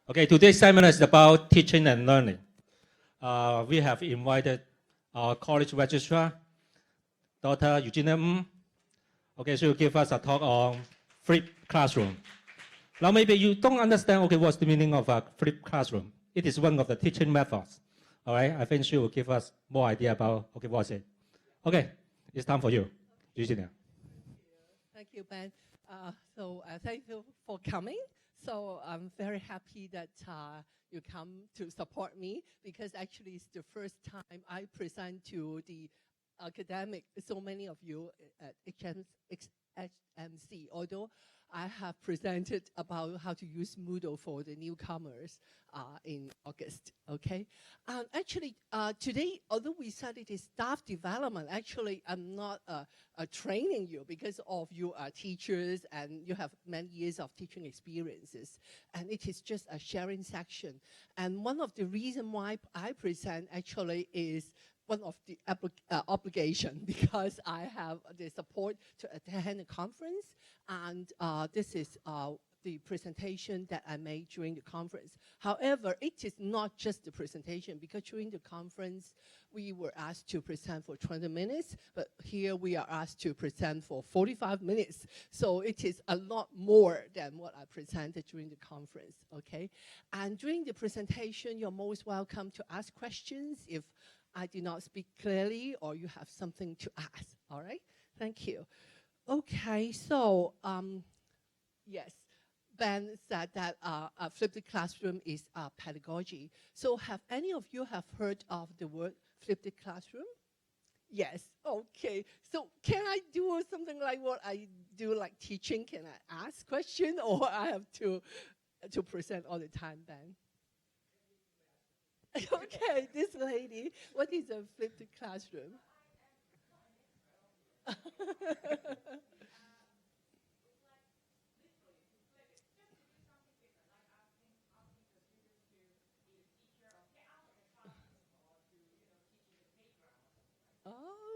Okay, today's seminar is about teaching and learning. We have invited our college registrar, Dr. Eugenia Ng. Okay, she will give us a talk on flipped classroom. Now, maybe you don't understand, okay, what's the meaning of a flipped classroom. It is one of the teaching methods. All right, I think she will give us more idea about, okay, what's it. Okay, it's time for you, Eugenia. Thank you, Ben. Thank you for coming. So I'm very happy that you come to support me because actually it's the first time I present to the academic, so many of you at HMC, although I have presented about how to use Moodle for the newcomers in August, okay? Actually, today, although we said it is staff development, actually I'm not training you because of you are teachers and you have many years of teaching experiences. And it is just a sharing section. And one of the reasons why I present actually is one of the obligation because I have the support to attend a conference, and this is the presentation that I made during the conference. However, it is not just the presentation because during the conference, we were asked to present for 20 minutes, but here we are asked to present for 45 minutes. So it is a lot more than what I presented during the conference, okay? And during the presentation, you're most welcome to ask questions if I did not speak clearly or you have something to ask, all right? Thank you. Okay, so yes, Ben said that a flipped classroom is pedagogy. So have any of you have heard of the word flipped classroom? Yes, okay. So can I do something like what I do like teaching? Can I ask question or I have to present all the time, Ben? Okay, this lady, what is a flipped classroom?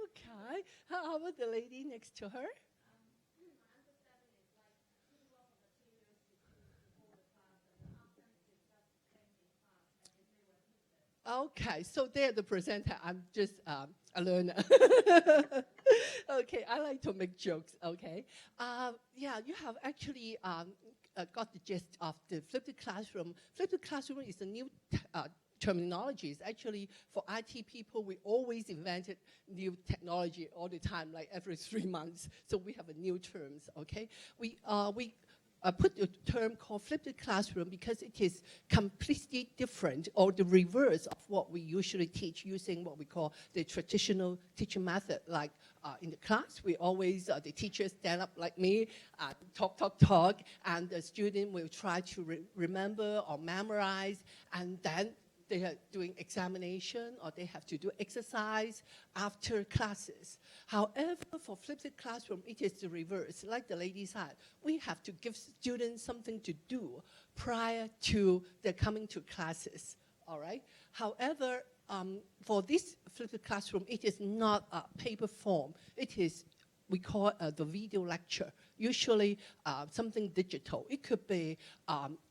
Okay, how about the lady next to her? Okay, so they're the presenter. I'm just a learner. Okay, I like to make jokes. Okay, yeah, you have actually got the gist of the flipped classroom. Flipped classroom is a new terminology. It's actually for IT people. We always invented new technology all the time, like every 3 months. So we have a new terms. Okay, we put the term called flipped classroom because it is completely different or the reverse of what we usually teach using what we call the traditional teaching method. Like in the class, we always, the teachers stand up like me, talk, and the student will try to remember or memorize, and then they are doing examination or they have to do exercise after classes. However, for flipped classroom, it is the reverse. Like the lady said, we have to give students something to do prior to their coming to classes, all right? However, for this flipped classroom, it is not a paper form. It is, we call it the video lecture, usually something digital. It could be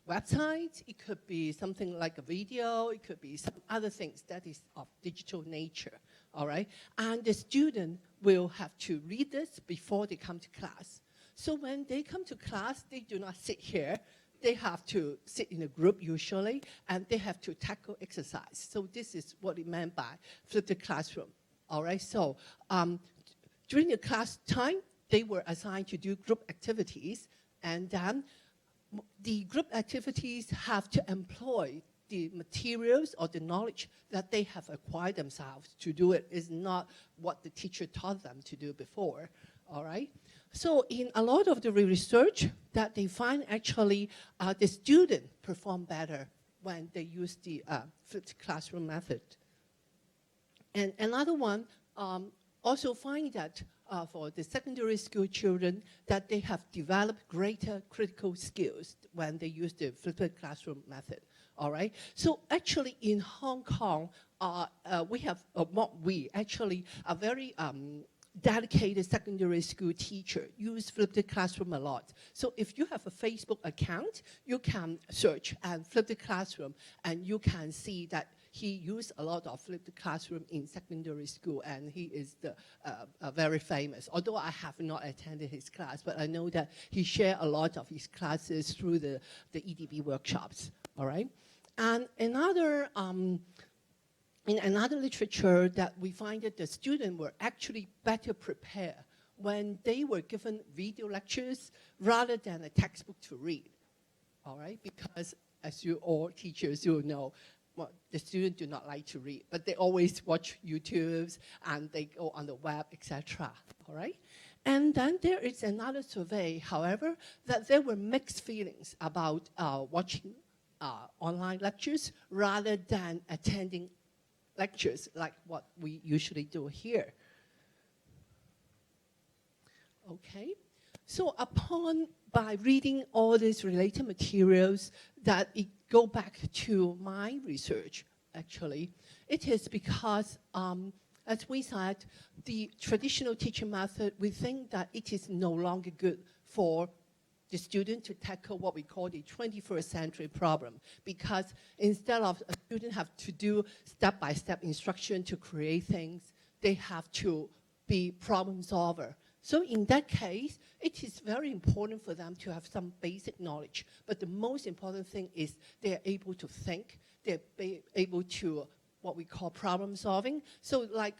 websites, it could be something like a video, it could be some other things that is of digital nature, all right? And the student will have to read this before they come to class. So when they come to class, they do not sit here. They have to sit in a group usually, and they have to tackle exercise. So this is what it meant by flipped classroom, all right? So during the class time, they were assigned to do group activities, and then the group activities have to employ the materials or the knowledge that they have acquired themselves to do it. Is not what the teacher taught them to do before, all right? So in a lot of the research that they find actually the student perform better when they use the flipped classroom method. And another one also find that for the secondary school children that they have developed greater critical skills when they use the flipped classroom method, all right? So actually in Hong Kong, we have, actually a very dedicated secondary school teacher use flipped classroom a lot. So if you have a Facebook account, you can search and flipped classroom, and you can see that he used a lot of flipped classroom in secondary school, and he is very famous. Although I have not attended his class, but I know that he shared a lot of his classes through the EDB workshops, all right? And in another literature that we find that the students were actually better prepared when they were given video lectures rather than a textbook to read, all right? Because as you all teachers, you know, well, the students do not like to read, but they always watch YouTubes and they go on the web, etc., all right? And then there is another survey, however, that there were mixed feelings about watching online lectures rather than attending lectures like what we usually do here. Okay, so by reading all these related materials that it go back to my research, actually, it is because, as we said, the traditional teaching method, we think that it is no longer good for the student to tackle what we call the 21st century problem, because instead of a student have to do step-by-step instruction to create things, they have to be problem solver. So in that case, it is very important for them to have some basic knowledge, but the most important thing is they're able to think, they're able to what we call problem solving. So like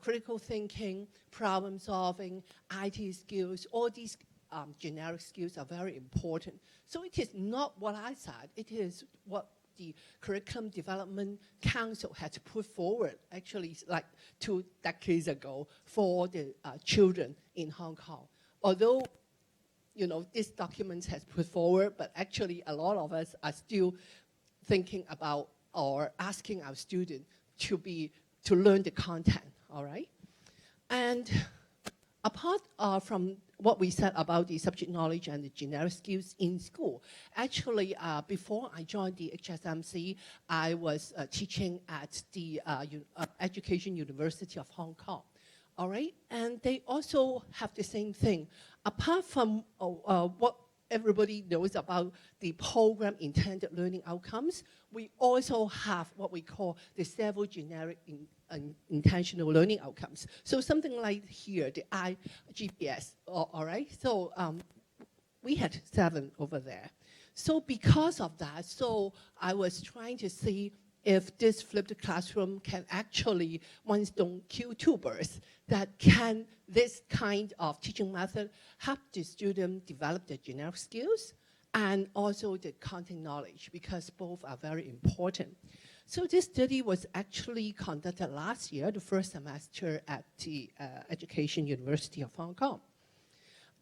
critical thinking, problem solving, IT skills, all these generic skills are very important. So it is not what I said, it is what the Curriculum Development Council had put forward, actually like 2 decades ago, for the children in Hong Kong. Although, you know, this document has put forward, but actually a lot of us are still thinking about or asking our students to learn the content, all right? And apart from what we said about the subject knowledge and the generic skills in school, actually, before I joined the HSMC, I was teaching at the Education University of Hong Kong, all right? And they also have the same thing. Apart from what everybody knows about the program intended learning outcomes, we also have what we call the several generic intentional learning outcomes. So something like here, the IGPS, all right? So we had 7 over there. So because of that, so I was trying to see if this flipped classroom can actually, one stone kill 2 birds, that can this kind of teaching method help the student develop the generic skills and also the content knowledge, because both are very important. So this study was actually conducted last year, the first semester at the Education University of Hong Kong.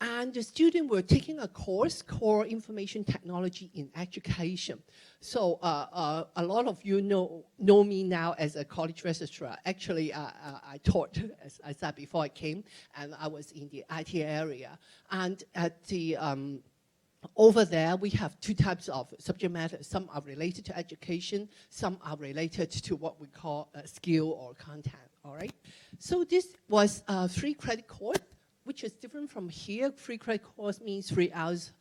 And the students were taking a course called Information Technology in Education. So a lot of you know me now as a college registrar. Actually, I taught, as I said before I came, and I was in the IT area. And at the over there, we have 2 types of subject matter. Some are related to education, some are related to what we call skill or content, all right? So this was a 3-credit course, which is different from here. 3-credit course means 3 hours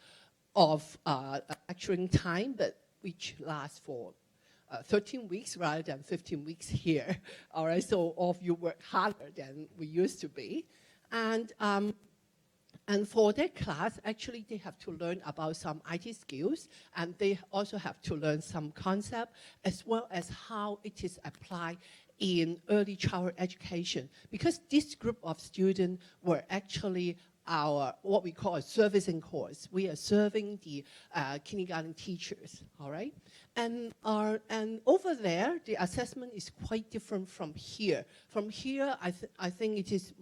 of lecturing time, but which lasts for 13 weeks rather than 15 weeks here, all right? So all of you work harder than we used to be. And for that class, actually, they have to learn about some IT skills, and they also have to learn some concept, as well as how it is applied in early childhood education. Because this group of students were actually our, what we call a servicing course. We are serving the kindergarten teachers, all right? And over there, the assessment is quite different from here. From here, I think it is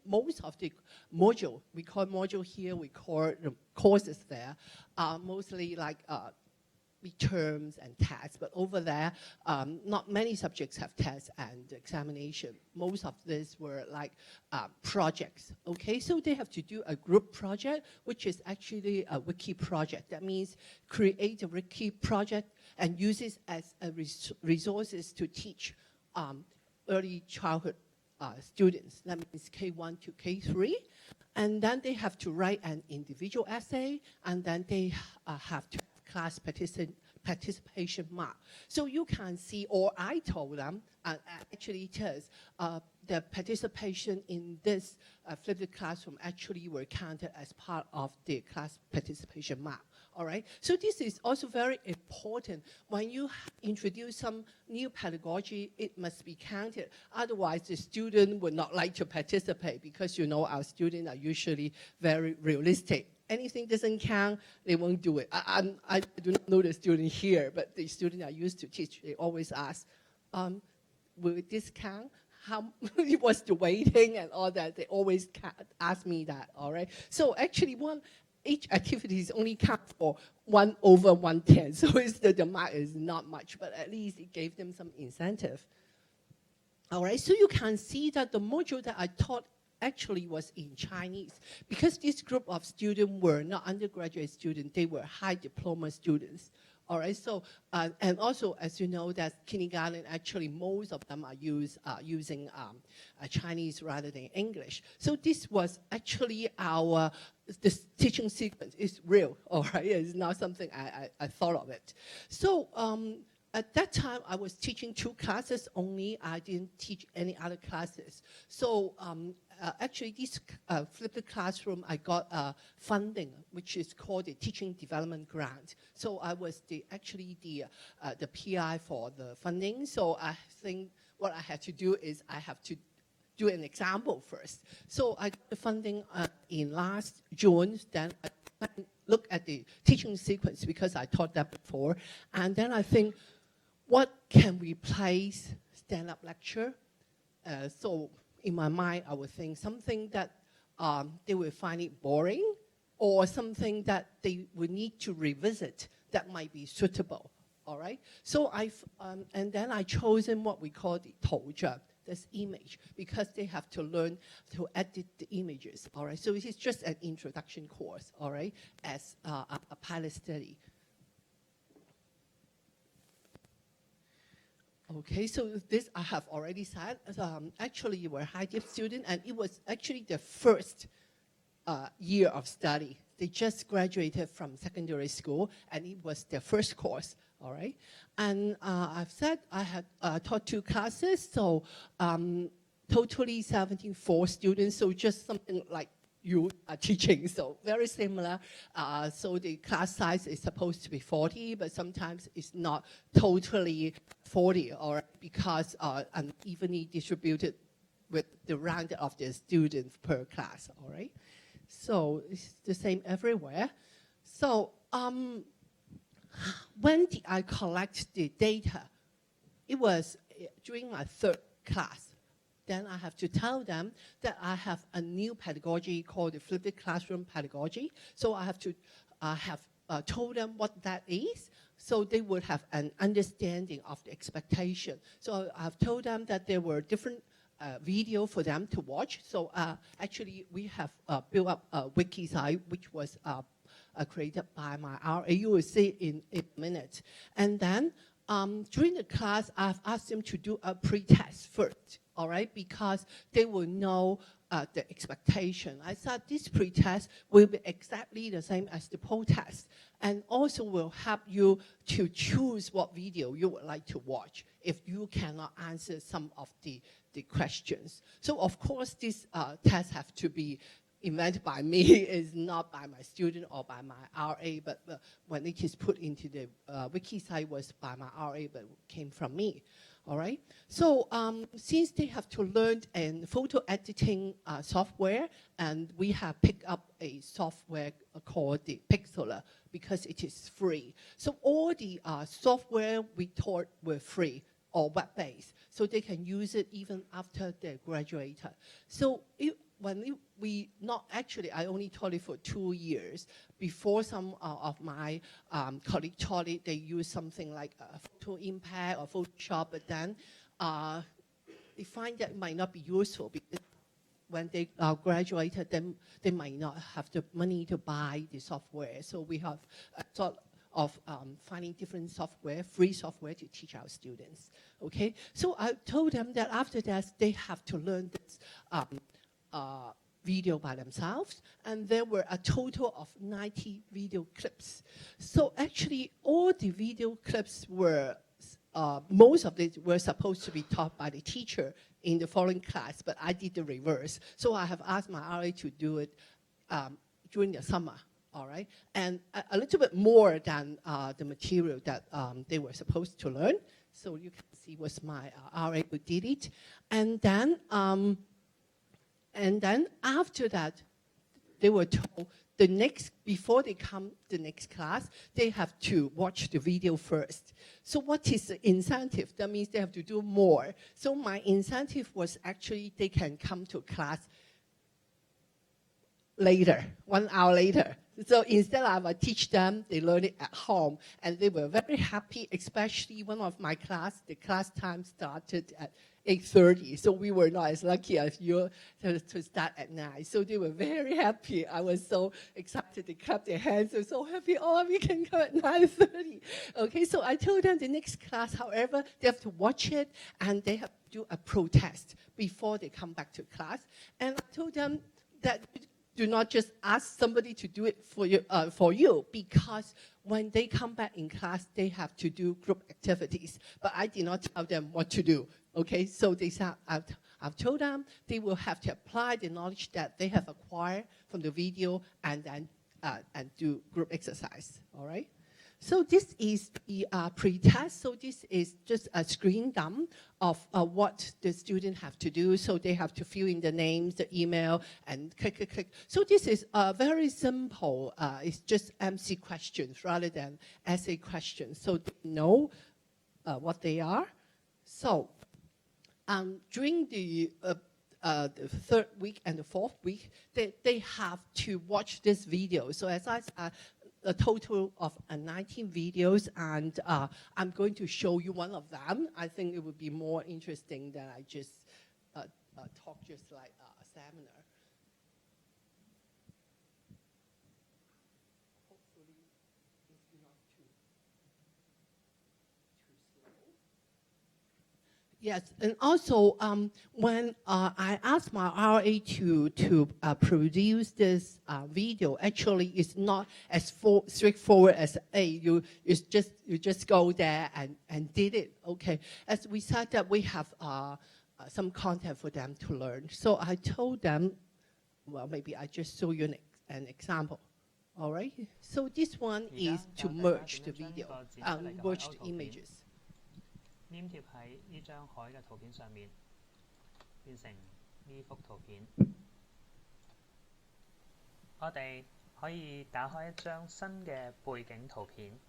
most of the module, we call module here, we call the courses there, are mostly like terms and tests, but over there, not many subjects have tests and examination. Most of these were like projects, okay? So they have to do a group project, which is actually a wiki project. That means create a wiki project and use it as a resources to teach early childhood students. That means K1 to K3. And then they have to write an individual essay, and then they have to have class participation mark. So you can see, or I told them, actually it is, the participation in this flipped classroom actually were counted as part of the class participation mark. All right, so this is also very important. When you introduce some new pedagogy, it must be counted. Otherwise, the student would not like to participate because our students are usually very realistic. Anything doesn't count, they won't do it. I do not know the student here, but the students I used to teach, they always ask, will this count? How was the weighting and all that? They always ask me that, all right? So actually each activity is only count for 1/110, so the mark is not much, but at least it gave them some incentive. All right, so you can see that the module that I taught actually was in Chinese, because this group of students were not undergraduate students, they were high diploma students. All right, so, and also, as you know, that kindergarten, actually, most of them are using Chinese rather than English. So this was actually this teaching sequence is real, all right? It's not something I thought of it. So at that time, I was teaching 2 classes only. I didn't teach any other classes. So actually, this flipped classroom, I got funding, which is called the Teaching Development Grant. So I was actually the PI for the funding. So I think what I had to do is I have to do an example first. So I got the funding in last June. Then I look at the teaching sequence because I taught that before. And then I think, what can replace stand-up lecture? So in my mind, I would think something that they will find it boring, or something that they would need to revisit that might be suitable, all right? So and then I chosen what we call the 图像, this image, because they have to learn to edit the images, all right? So it is just an introduction course, all right, as a pilot study. Okay, so this I have already said. Actually, you were a high dip student, and it was actually the first year of study. They just graduated from secondary school, and it was their first course, all right? And I've said I had taught 2 classes, so totally 74 students, so just something like you are teaching, so very similar. So the class size is supposed to be 40, but sometimes it's not totally 40, or because unevenly distributed with the round of the students per class, all right? So it's the same everywhere. So when did I collect the data? It was during my 3rd class. Then I have to tell them that I have a new pedagogy called the flipped classroom pedagogy. So I have to told them what that is, so they would have an understanding of the expectation. So I've told them that there were different video for them to watch. So actually, we have built up a wiki site, which was created by my RA. You will see in a minute. And then during the class, I've asked them to do a pre-test first, all right, because they will know the expectation. I said this pre-test will be exactly the same as the post-test, and also will help you to choose what video you would like to watch if you cannot answer some of the questions. So of course, this test have to be invented by me, is not by my student or by my RA, but when it is put into the wiki site was by my RA, but came from me. All right. So since they have to learn a photo editing software, and we have picked up a software called the Pixlr because it is free. So all the software we taught were free or web-based, so they can use it even after they graduated. So we not actually, I only taught it for 2 years. Before, some of my colleagues taught it, they use something like Photo Impact or Photoshop, but then they find that it might not be useful because when they graduated, then they might not have the money to buy the software. So we have thought of finding different software, free software to teach our students. Okay, so I told them that after that they have to learn this video by themselves, and there were a total of 90 video clips. So actually, all the video clips were most of it were supposed to be taught by the teacher in the following class, but I did the reverse. So I have asked my RA to do it during the summer, all right? And a little bit more than the material that they were supposed to learn. So you can see was my RA who did it. And then after that, they were told before they come the next class, they have to watch the video first. So what is the incentive? That means they have to do more. So my incentive was actually they can come to class later, 1 hour later. So instead I teach them, they learn it at home. And they were very happy, especially one of my class, the class time started at 8:30. So we were not as lucky as you to start at 9. So they were very happy. I was so excited. They clapped their hands. They were so happy. Oh, we can come at 9:30. Okay, so I told them the next class, however, they have to watch it and they have to do a protest before they come back to class. And I told them that do not just ask somebody to do it for you, because when they come back in class, they have to do group activities. But I did not tell them what to do. Okay, so they said, I've told them they will have to apply the knowledge that they have acquired from the video and then and do group exercise. All right. So this is the pre-test. So this is just a screen dump of what the student have to do. So they have to fill in the names, the email, and click. So this is very simple. It's just MC questions rather than essay questions. So they know what they are. So during the 3rd week and the 4th week, they have to watch this video. So as I a total of 19 videos, and I'm going to show you one of them. I think it would be more interesting than I just talk just like a seminar. Hopefully it's not too slow. Yes, and also when I asked my RA to produce this video, actually it's not as straightforward as you just go there and did it. Okay, as we said that we have some content for them to learn. So I told them, well, maybe I just show you an example. All right. So this one is to merge the video, merge the images. 黏貼喺呢張海嘅圖片上面，變成呢幅圖片。我哋可以打開一張新嘅背景圖片，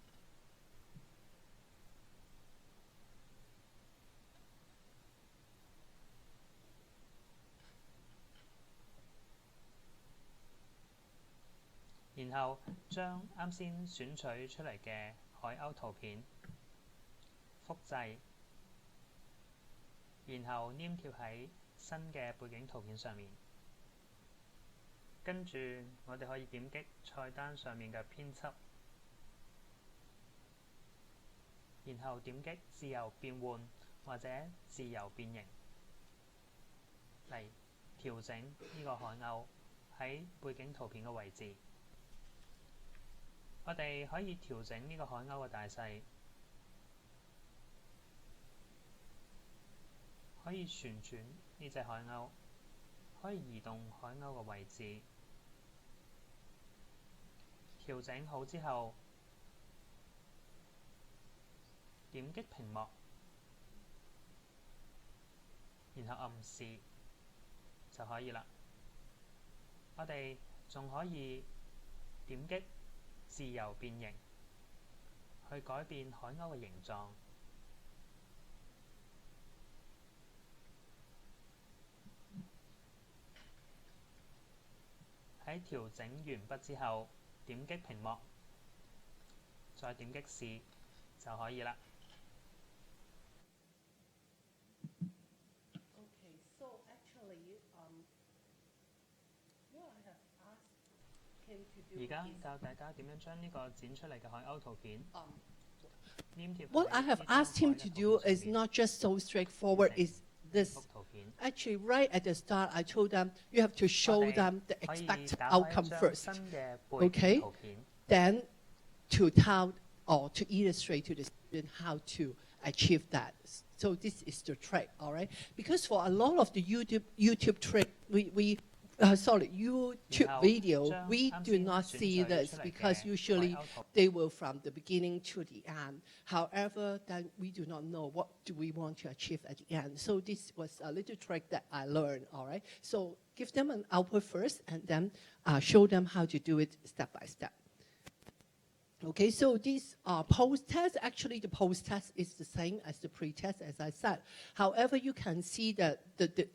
然後將啱先選取出嚟嘅海鷗圖片複製。然後黏貼喺新嘅背景圖片上面，跟住我哋可以點擊菜單上面嘅編輯，然後點擊自由變換或者自由變形嚟調整呢個海鷗喺背景圖片嘅位置。我哋可以調整呢個海鷗嘅大細。可以旋轉呢隻海鷗，可以移動海鷗嘅位置。調整好之後，點擊屏幕，然後暗示就可以啦。我哋仲可以點擊自由變形，去改變海鷗嘅形狀。喺調整完畢之後，點擊屏幕，再點擊試就可以啦。Okay, so actually, what I have asked him to do 而家 is, 教大家點樣將呢個剪出嚟嘅海鷗圖片 黏貼 what I 喺 have 呢張 asked him 海嘅 to 圖 do 片 is 上面 not just so straightforward, is this. 幅圖片。 Actually, right at the start, I told them you have to show 我哋 them the 可以 expected 打開一 outcome 張 first, 新嘅背 Okay. 景圖片， then to tell or to illustrate to the student how to achieve that. So this is the trick, all right? Because for a lot of the YouTube trick, YouTube 然 video, 後將 we 啱 do 先 not 選 see 取 this 出嚟 because 嘅 usually 海鷗圖 they will from the beginning to the end. However, then we do not know what do we want to achieve at the end. So this was a little trick that I learned, all right? So give them an output first and then show them how to do it step by step. Okay, so these post-test, actually the post-test is the same as the pre-test, as I said. However, you can see that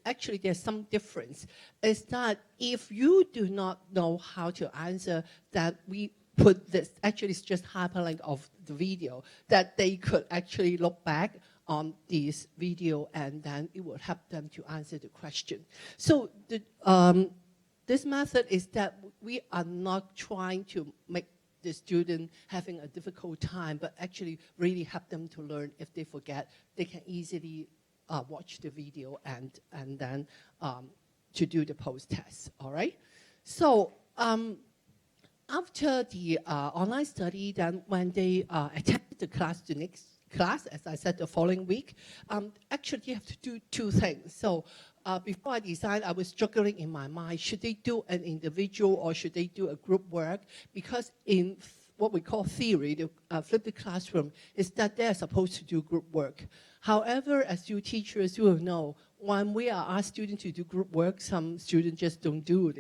actually there's some difference. Is that if you do not know how to answer, that we put this, actually it's just hyperlink of the video, that they could actually look back on this video and then it will help them to answer the question. So this method is that we are not trying to make the student having a difficult time, but actually really help them to learn. If they forget, they can easily watch the video and then to do the post-test, all right? So after the online study, then when they attend the class, the next class, as I said, the following week, actually you have to do two things. So before I designed, I was juggling in my mind, should they do an individual or should they do a group work? Because in what we call theory, the flipped classroom, is that they're supposed to do group work. However, as you teachers will know, when we are asked students to do group work, some students just don't do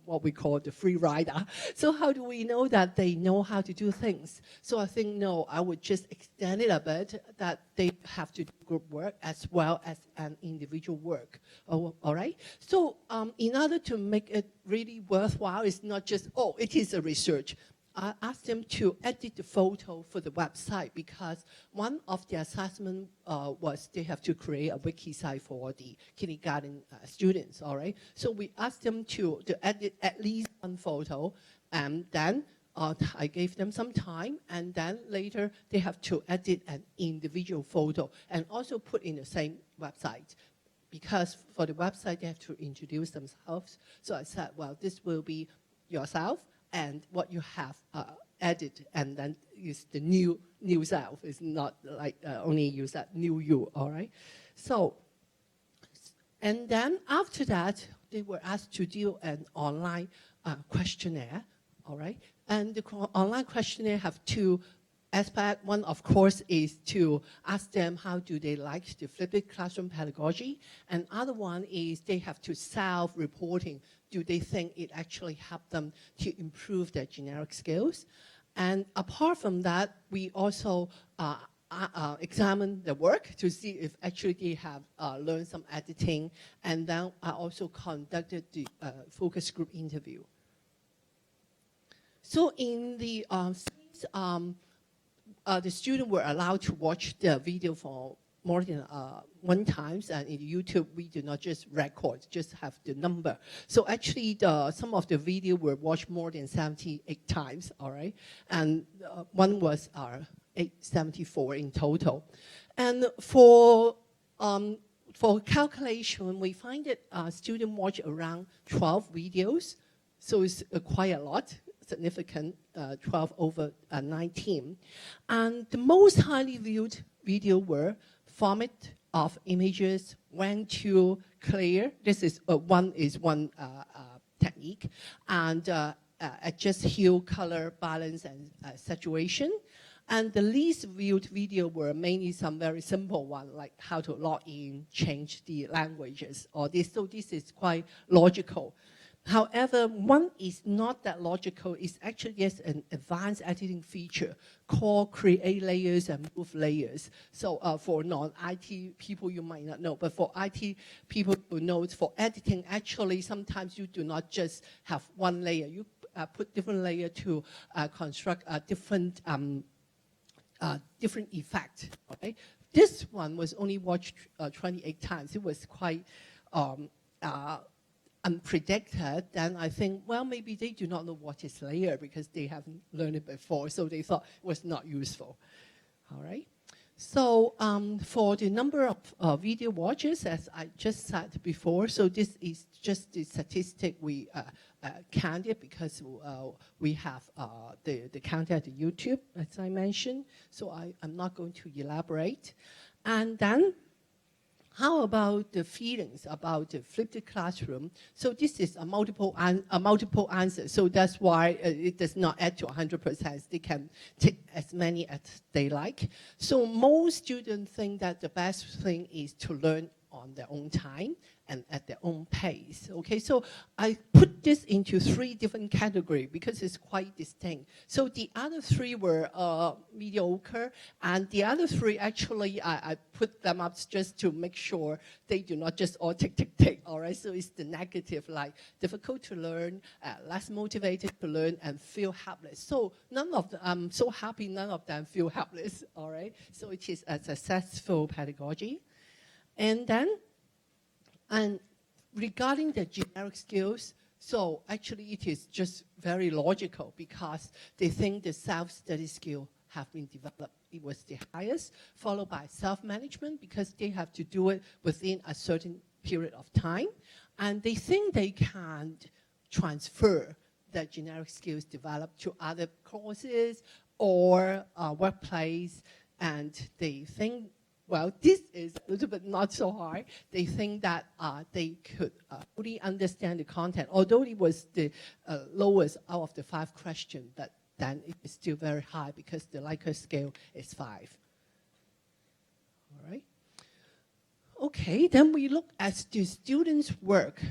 what we call the free rider. So how do we know that they know how to do things? So I think, no, I would just extend it a bit, that they have to do group work as well as an individual work, all right? So in order to make it really worthwhile, it's not just, oh, it is a research. I asked them to edit the photo for the website because one of the assessment was they have to create a wiki site for the kindergarten students, all right? So we asked them to edit at least one photo, and then I gave them some time, and then later they have to edit an individual photo and also put in the same website. Because for the website, they have to introduce themselves. So I said, well, this will be yourself, and what you have added, and then use the new self. It's not like only use that new you, all right? So, and then after that, they were asked to do an online questionnaire, all right? And the online questionnaire have two aspects. One, of course, is to ask them how do they like the flipped classroom pedagogy, and other one is they have to self-reporting. Do they think it actually helped them to improve their generic skills? And apart from that, we also examine the work to see if actually they have learned some editing, and then I also conducted the focus group interview. So in the students were allowed to watch the video for more than one time, and in YouTube we do not just record, just have the number. So actually some of the video were watched more than 78 times, all right? And one was 874 in total. And for calculation, we find that students watch around 12 videos, so it's quite a lot. Significant, 12 over 19. And the most highly viewed video were format of images, when to clear. This is one technique, and adjust hue, color, balance, and saturation. And the least viewed video were mainly some very simple one, like how to log in, change the languages, or this. So this is quite logical. However, one is not that logical. It's actually just an advanced editing feature called create layers and move layers. So for non-IT people, you might not know, but for IT people who know, for editing, actually, sometimes you do not just have one layer. You put different layer to construct a different effect, okay? This one was only watched 28 times. It was quite unpredicted, then I think, well, maybe they do not know what is layer because they haven't learned it before, so they thought it was not useful. All right. So for the number of video watches, as I just said before, so this is just the statistic we counted because we have the count at the YouTube, as I mentioned. So I'm not going to elaborate. And then, how about the feelings about the flipped classroom? So this is a multiple answer. So that's why it does not add to 100%. They can take as many as they like. So most students think that the best thing is to learn on their own time and at their own pace. Okay, so I put this into 3 different categories because it's quite distinct. So the other 3 were mediocre, and the other 3 actually I put them up just to make sure they do not just all tick. All right, so it's the negative, like difficult to learn, less motivated to learn, and feel helpless. So none of them, I'm so happy none of them feel helpless. All right, so it is a successful pedagogy. And then, regarding the generic skills, so actually it is just very logical because they think the self-study skill have been developed. It was the highest, followed by self-management because they have to do it within a certain period of time. And they think they can transfer the generic skills developed to other courses or workplace. And they think, well, this is a little bit not so hard. They think that they could fully understand the content, although it was the lowest out of the 5 questions, but then it is still very high because the Likert scale is 5. All right. Okay, then we look at the students' work.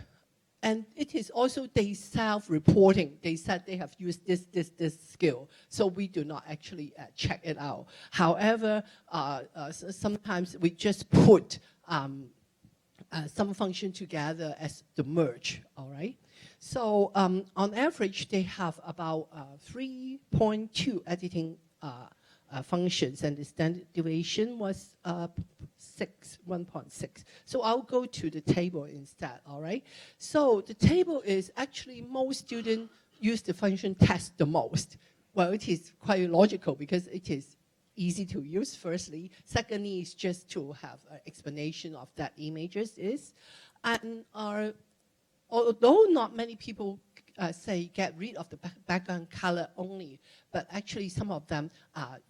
And it is also they self-reporting. They said they have used this skill. So we do not actually check it out. However, sometimes we just put some function together as the merge, all right? So on average, they have about 3.2 editing functions, and the standard deviation was 1.6. So I'll go to the table instead, all right? So the table is actually most students use the function test the most. Well, it is quite logical because it is easy to use, firstly. Secondly, is just to have an explanation of that images is. And although not many people say get rid of the background color only, but actually some of them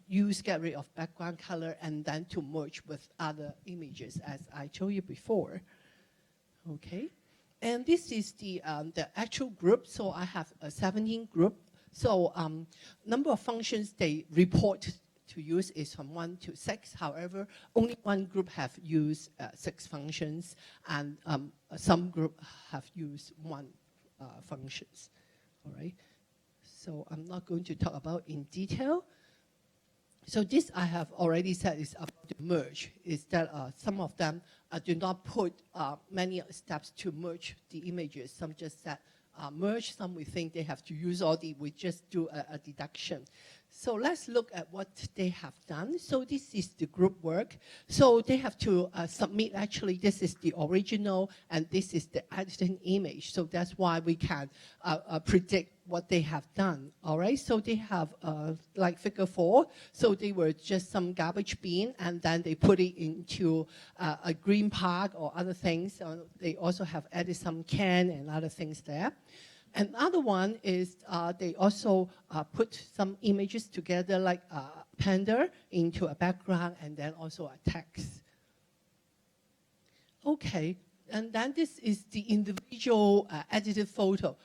use get rid of background color and then to merge with other images, as I told you before. Okay, and this is the actual group. So I have a 17 group. So number of functions they report to use is from 1 to 6. However, only one group have used 6 functions, and some group have used 1 functions. All right. So I'm not going to talk about in detail. So this I have already said is about the merge. Is that some of them do not put many steps to merge the images. Some just said merge. Some we think they have to use all the. We just do a deduction. So let's look at what they have done. So this is the group work. So they have to submit, actually, this is the original, and this is the editing image. So that's why we can predict what they have done, all right? So they have, like figure 4, so they were just some garbage bin, and then they put it into a green park or other things. They also have added some can and other things there. Another one is they also put some images together, like a panda into a background and then also a text. Okay, and then this is the individual edited photo.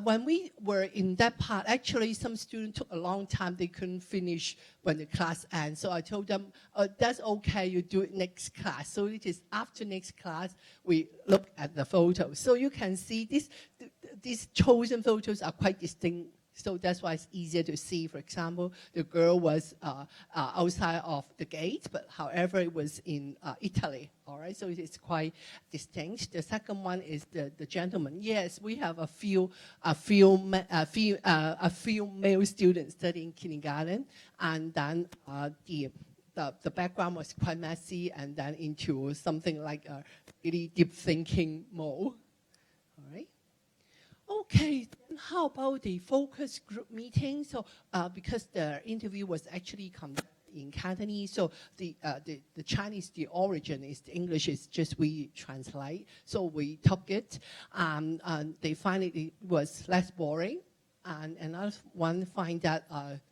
When we were in that part, actually some students took a long time. They couldn't finish when the class ends. So I told them, that's okay, you do it next class. So it is after next class, we look at the photos. So you can see these chosen photos are quite distinct. So that's why it's easier to see. For example, the girl was outside of the gate, but however, it was in Italy. All right, so it's quite distinct. The second one is the gentleman. Yes, we have a few male students studying kindergarten, and then the background was quite messy, and then into something like a really deep thinking mode. All right. Okay, then how about the focus group meeting? So, because the interview was actually conducted in Cantonese, so the Chinese, the origin is the English is just we translate. So we took it, and they find it was less boring, and another one find that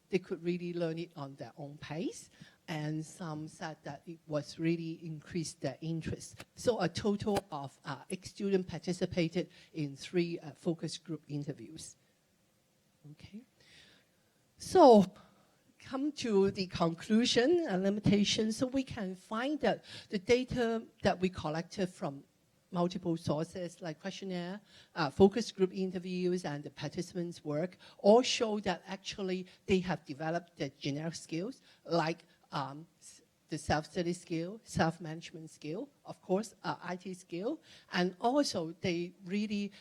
they could really learn it on their own pace. And some said that it was really increased their interest. So a total of 8 students participated in 3 focus group interviews. Okay. So come to the conclusion and limitations. So we can find that the data that we collected from multiple sources like questionnaire, focus group interviews, and the participants' work all show that actually they have developed the generic skills like the self-study skill, self-management skill, of course, IT skill, and also they really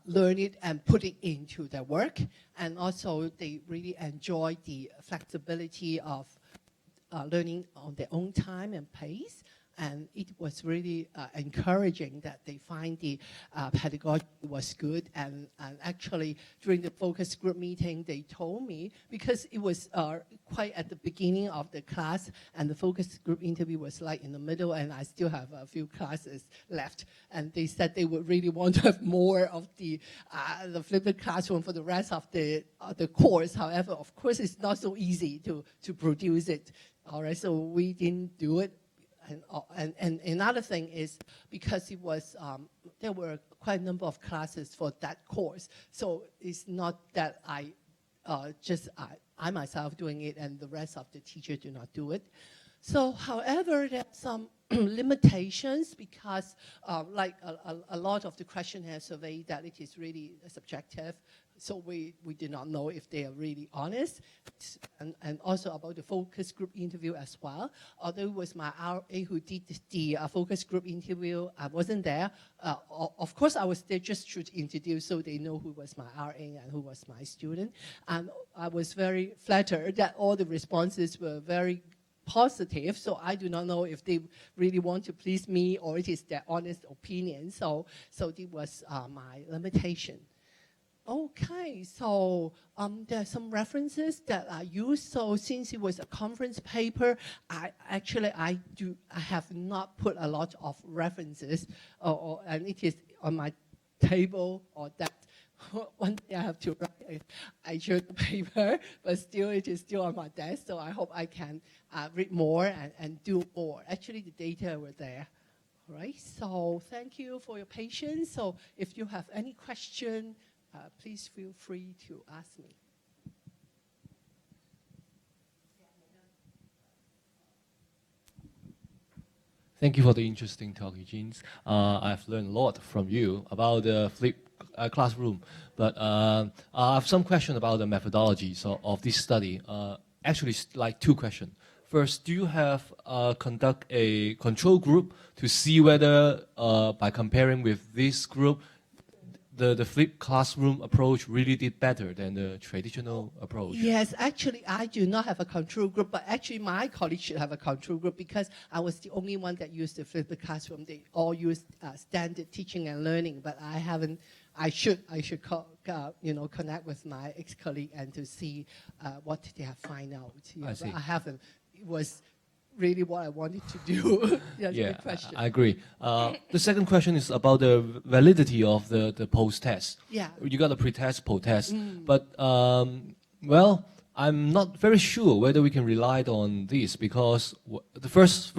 learn it and put it into their work, and also they really enjoy the flexibility of learning on their own time and pace. And it was really encouraging that they find the pedagogy was good. And actually, during the focus group meeting, they told me, because it was quite at the beginning of the class, and the focus group interview was like in the middle, and I still have a few classes left. And they said they would really want to have more of the flipped classroom for the rest of the course. However, of course, it's not so easy to produce it. All right, so we didn't do it. And another thing is because it was there were quite a number of classes for that course, so it's not that I myself doing it and the rest of the teachers do not do it. So, however, there are some limitations because, like a lot of the questionnaire survey, that it is really subjective. So we did not know if they are really honest, and also about the focus group interview as well. Although it was my RA who did the focus group interview, I wasn't there. Of course, I was there just to introduce so they know who was my RA and who was my student. And I was very flattered that all the responses were very positive, so I do not know if they really want to please me or it is their honest opinion. So it was my limitation. Okay, so there are some references that I used. So since it was a conference paper, I have not put a lot of references, and it is on my table or that. One day I have to write a journal paper, but still it is still on my desk. So I hope I can read more and do more. Actually, the data were there. All right. So thank you for your patience. So if you have any question, please feel free to ask me. Thank you for the interesting talk, Eugene. I've learned a lot from you about the flipped classroom, but I have some question about the methodologies of this study. Actually, like 2 questions. First, do you have conduct a control group to see whether by comparing with this group, the flipped classroom approach really did better than the traditional approach? Yes, actually, I do not have a control group, but actually my colleagues should have a control group because I was the only one that used the flipped classroom. They all used standard teaching and learning, but I haven't. I should connect with my ex-colleague and to see what they have find out. Yeah, I see. But I haven't. It was really what I wanted to do. That's a good question. I agree. The second question is about the validity of the post-test. Yeah. You got a pre-test, post-test, but well, I'm not very sure whether we can rely on this because the first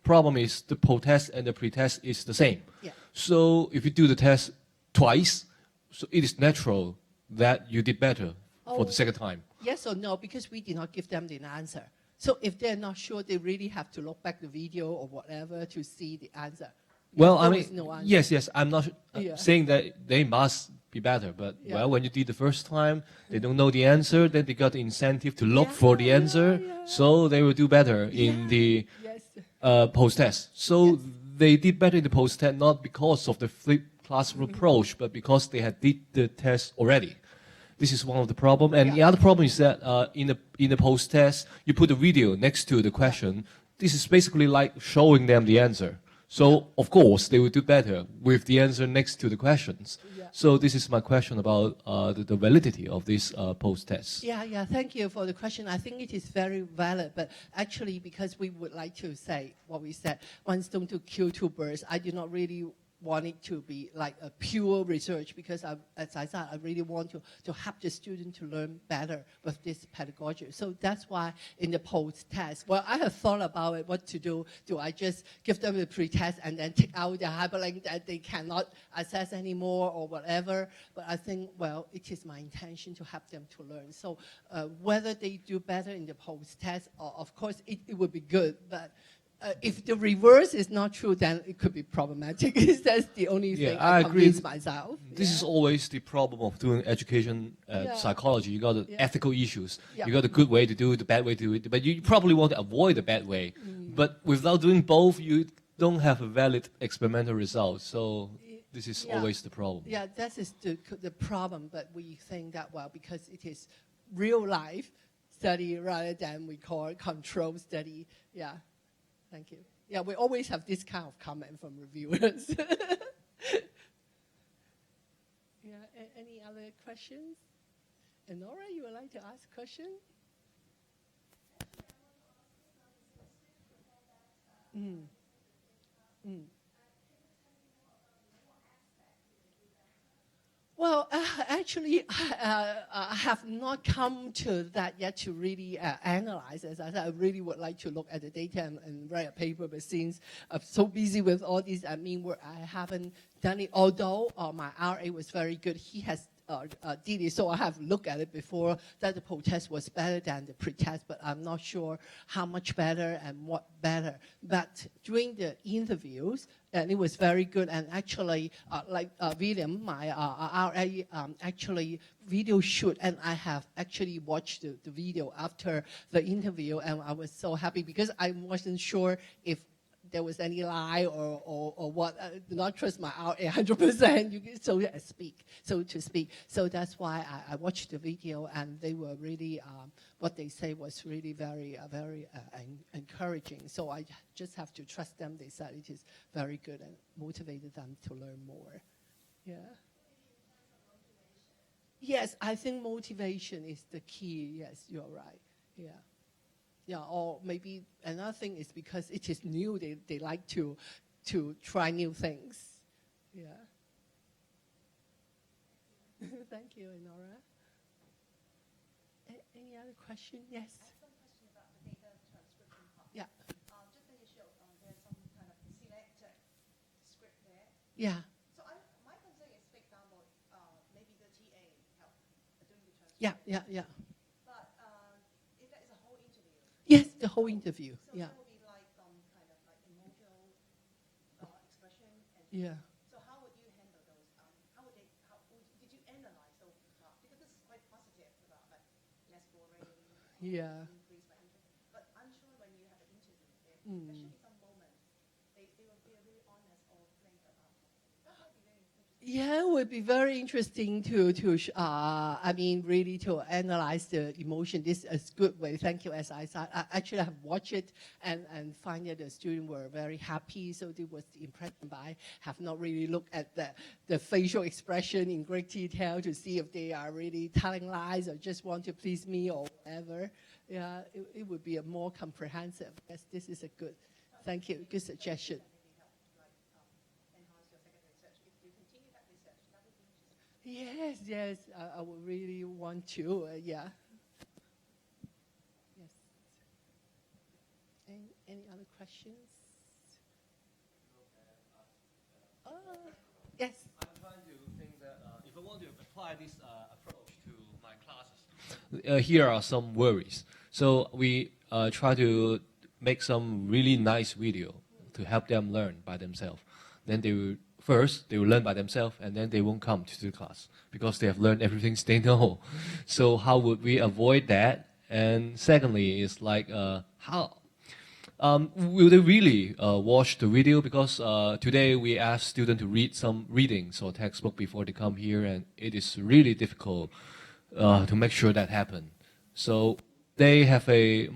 problem is the post-test and the pre-test is the same. Yeah. So if you do the test twice, so it is natural that you did better for the second time. Yes or no, because we did not give them the answer. So if they're not sure, they really have to look back the video or whatever to see the answer. Well, There I was mean, no answer. yes, I'm not Yeah. saying that they must be better, but Yeah. well, when you did the first time, they don't know the answer, then they got the incentive to look for the answer, so they will do better in the Yes. post-test. So they did better in the post-test not because of the flipped classroom approach, but because they had did the test already. This is one of the problem, and the other problem is that in the post-test, you put a video next to the question. This is basically like showing them the answer. So of course they will do better with the answer next to the questions. Yeah. So this is my question about the validity of this post-test. Yeah, thank you for the question. I think it is very valid, but actually because we would like to say what we said, one stone to kill two birds, I do not really want it to be like a pure research because as I said, I really want to help the student to learn better with this pedagogy. So that's why in the post-test, well, I have thought about it, what to do. Do I just give them the pre-test and then take out the hyperlink that they cannot access anymore or whatever? But I think, well, it is my intention to help them to learn. So whether they do better in the post-test, of course, it would be good, but if the reverse is not true, then it could be problematic. That's the only thing I convince myself. This is always the problem of doing education psychology. You got the ethical issues. You got a good way to do it, the bad way to do it. But you probably want to avoid the bad way. But without doing both, you don't have a valid experimental result. So this is always the problem. Yeah, that is the problem. But we think that, well, because it is real life study rather than we call it control study. Yeah. Thank you. Yeah, we always have this kind of comment from reviewers. Any other questions? Enora, you would like to ask a question? Well, actually, I have not come to that yet to really analyze. As I said, I really would like to look at the data and write a paper, but since I'm so busy with all these admin work, I haven't done it. Although my RA was very good, he has did it, so I have looked at it before that the post-test was better than the pre-test, but I'm not sure how much better and what better. But during the interviews, and it was very good, and actually, like William, my RA, actually video shoot, and I have actually watched the video after the interview, and I was so happy because I wasn't sure if there was any lie or what. I do not trust my RA 100%, so to speak. So that's why I watched the video, and they were really, what they say was really very encouraging. So I just have to trust them. They said it is very good and motivated them to learn more. Yeah. Yes, I think motivation is the key. Yes, you're right. Yeah. Yeah, or maybe another thing is because it is new, they like to try new things. Yeah. Thank you, Enora. Any other question? Yes. I have some question about the data transcription part. Yeah. Just that you showed there's some kind of selected script there. Yeah. So my concern is, for example, maybe the TA help doing the transcription. Yeah. But if that is a whole interview. Yes, the whole interview. So Yeah. that will be like some kind of like emotional expression. And Yeah. So how would you handle those? Did you analyze those? Because this is quite positive about like less boring. Yeah. Increase my interest. But I'm sure when you have an interview, especially some moments, they will be really honest or frank about it. That might be very interesting. Yeah, it would be very interesting really to analyze the emotion. This is a good way. Thank you, as I said. I actually have watched it and find that the students were very happy. So it was the impression, but I have not really looked at the facial expression in great detail to see if they are really telling lies or just want to please me or whatever. Yeah, it would be a more comprehensive. Yes, this is a good, thank you, good suggestion. Yes, I would really want to, yeah. Yes. Any other questions? Yes. I'm trying to think that if I want to apply this approach to my classes, here are some worries. So we try to make some really nice video to help them learn by themselves. Then they will learn by themselves, and then they won't come to the class because they have learned everything they know. So how would we avoid that? And secondly, is like how will they really watch the video? Because today we ask students to read some readings or textbook before they come here, and it is really difficult to make sure that happen. So they have a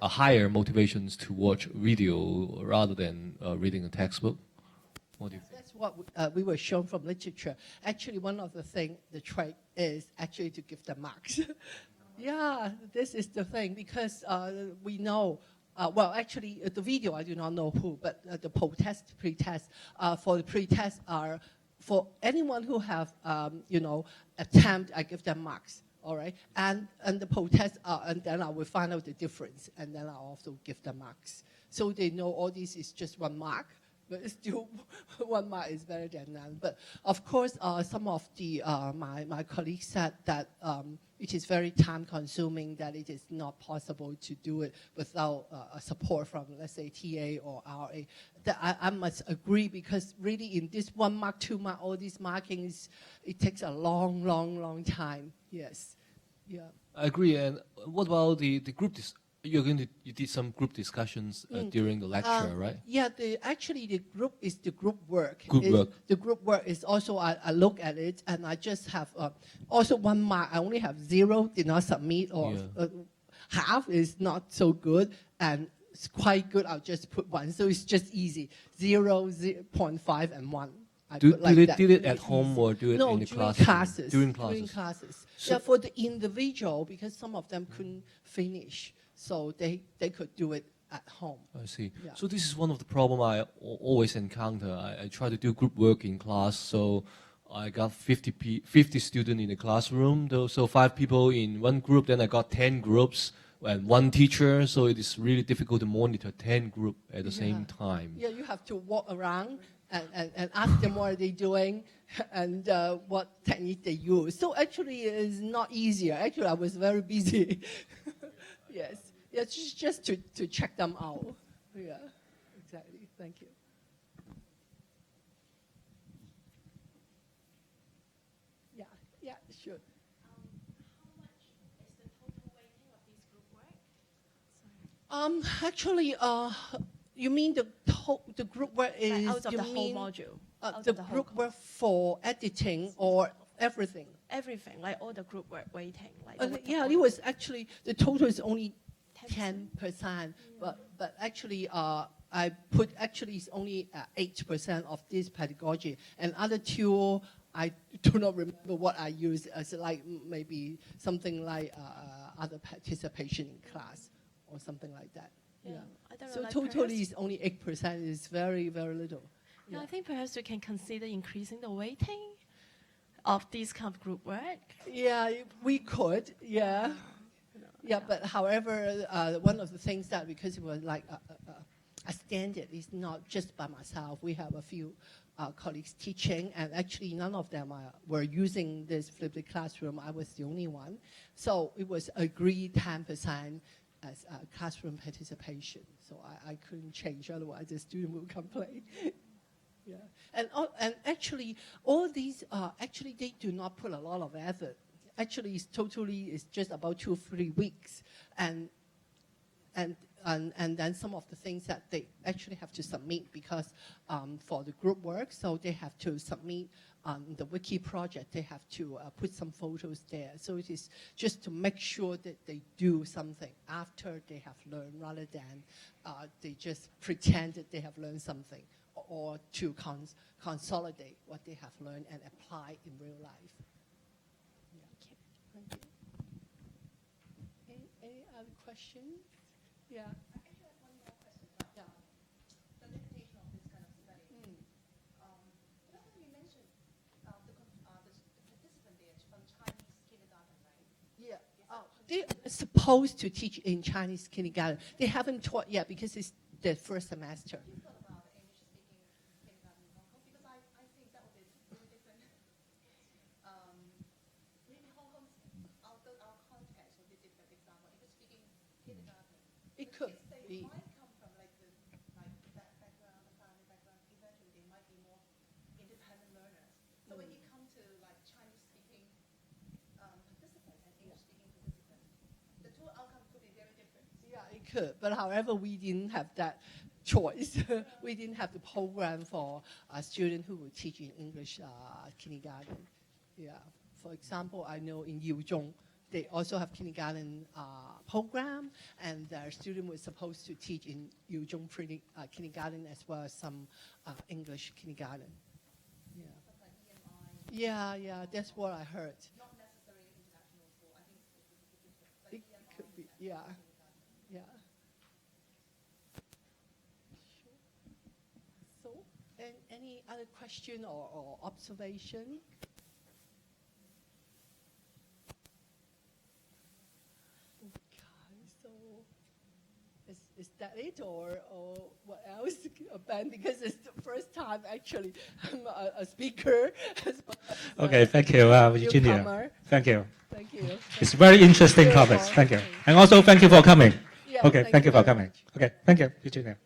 higher motivations to watch video rather than reading a textbook? What do you think? That's what we were shown from literature. Actually, one of the things, the trait is actually to give them marks. Yeah, this is the thing because we know. Well, actually, the video I do not know who, but the post-test, pre-test. For the pre-test are for anyone who have attempt, I give them marks. All right, and the post-test, and then I will find out the difference, and then I also give them marks, so they know all this is just 1 mark. But it's still 1 mark is better than none. But of course, some of the my colleagues said that it is very time-consuming, that it is not possible to do it without support from, let's say, TA or RA. That I must agree, because really in this 1 mark, 2 mark, all these markings, it takes a long, long, long time. Yes, yeah. I agree. And what about the group? You did some group discussions during the lecture, right? Yeah, actually the group is the group work. The group work is also, I look at it and I just have also 1 mark. I only have 0, did not submit, or half is not so good, and it's quite good, I'll just put 1. So it's just easy, 0, 0.5, and 1. Did it at home or do it in the classroom? During classes. So yeah, for the individual, because some of them couldn't finish. So they could do it at home. I see. Yeah. So this is one of the problem I always encounter. I try to do group work in class, so I got 50 students in the classroom. So 5 people in 1 group, then I got 10 groups and 1 teacher. So it is really difficult to monitor 10 groups at the same time. Yeah, you have to walk around and ask them what are they doing and what technique they use. So actually it's not easier. Actually, I was very busy. Yes. Yeah, just to check them out. Yeah, exactly. Thank you. Yeah, sure. How much is the total weighting of this group work? Sorry. Actually, you mean the group work is Like out of you the whole mean, module. Out the of the whole group work for editing or everything? Everything, like all the group work weighting. Like Yeah, it was actually, the total is only 10%. 10%, but actually I put actually it's only 8% of this pedagogy, and other 2 I do not remember what I used as, like maybe something like other participation in class or something like that. Yeah. I don't know, So like totally is only 8%. Is very, very little. Yeah, I think perhaps we can consider increasing the weighting of this kind of group work. Yeah, we could. Yeah. Yeah, but however, one of the things that, because it was like a standard, it's not just by myself. We have a few colleagues teaching, and actually none of them were using this flipped classroom. I was the only one. So it was agreed 10% as classroom participation. So I couldn't change, otherwise the student would complain. Yeah, and actually all these actually they do not put a lot of effort. Actually, it's just about 2 or 3 weeks, and then some of the things that they actually have to submit, because for the group work, so they have to submit the wiki project. They have to put some photos there. So it is just to make sure that they do something after they have learned, rather than they just pretend that they have learned something, or to consolidate what they have learned and apply in real life. Thank you. Any other questions? Yeah. I actually have one more question about the limitation of this kind of study. Because you mentioned the participant there from Chinese kindergarten, right? Yeah. They're supposed to teach in Chinese kindergarten. They haven't taught yet because it's the first semester. You thought about the English-speaking kindergarten in Hong Kong? Because I think that would be really different. Maybe Hong Kong's our context would be different. For example, English-speaking kindergarten. It could They be. might come from like that background, the family background. Eventually, they might be more independent learners. So when you come to like Chinese-speaking participants and English-speaking participants, the 2 outcomes could be very different. Yeah, it could. But however, we didn't have that choice. We didn't have the program for a student who would teach in English kindergarten. Yeah. For example, I know in Yuzhong, they also have kindergarten program, and their student was supposed to teach in Yuzhong kindergarten as well as some English kindergarten. Yeah. Yeah, that's what I heard. Not necessarily international school. I think it's It could be, yeah. So, any other question or observation? Okay, so is that it or what else, Ben? Because it's the first time actually I'm a speaker. as well as Okay, a thank you, Virginia. newcomer. Thank you. Thank you. It's very interesting Beautiful. topics. Thank you. And also thank you for coming. Yeah, Okay, thank you for very coming. much. Okay, thank you, Virginia.